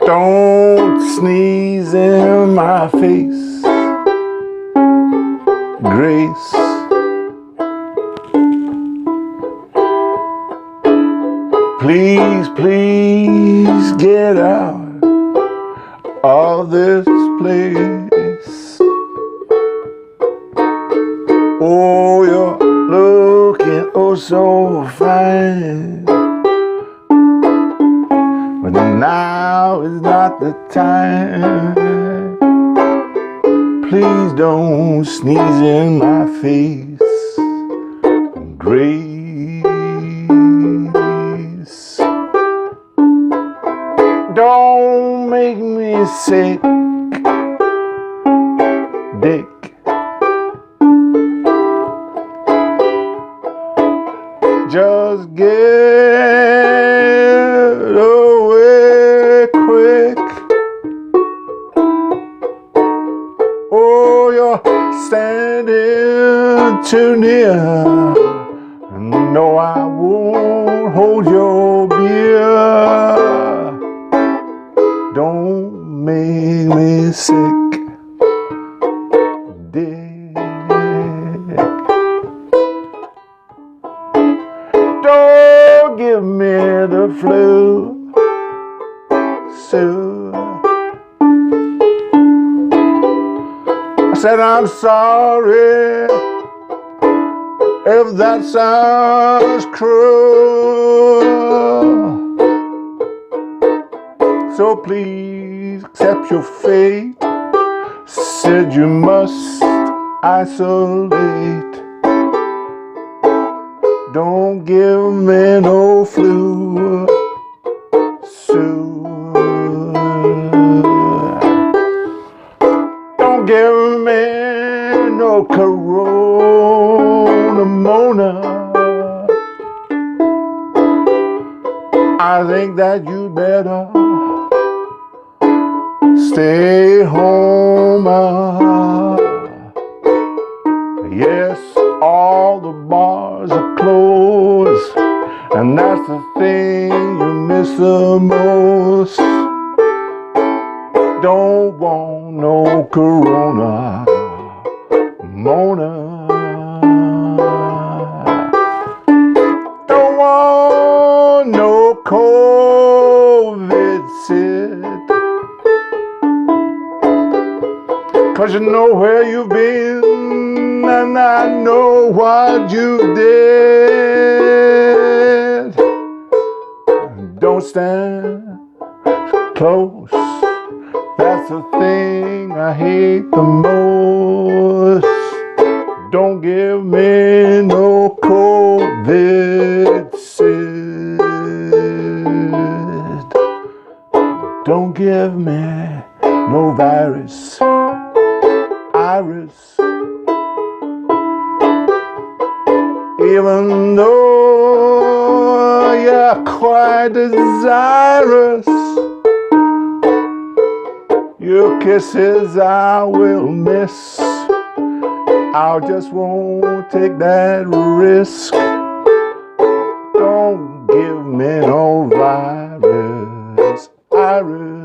Don't sneeze in my face, Grace. Please, please get out of this place. Oh, you're looking oh so fine, but now is not the time. Please don't sneeze in my face, Grace. Don't make me sick, Dick. Just get away quick. Oh, you're standing too near. No, I won't hold your beer. Don't make me sick, Dick. Don't give me the flu, Sue. I said I'm sorry if that sounds cruel. So please accept your fate. Said you must isolate. Don't give me no flu, Sue. Don't give me no corona, Mona. I think that you better stay home. Yes, all the bars are closed, and that's the thing you miss the most. Don't want no corona, Mona. Don't want no COVID, Sid. 'Cause you know where you've been, and I know what you did. Don't stand close, that's the thing I hate the most. Don't give me no COVID, Sid. Don't give me no virus, Iris. Even though you're quite desirous, your kisses I will miss. I just won't take that risk. Don't give me no virus, Iris.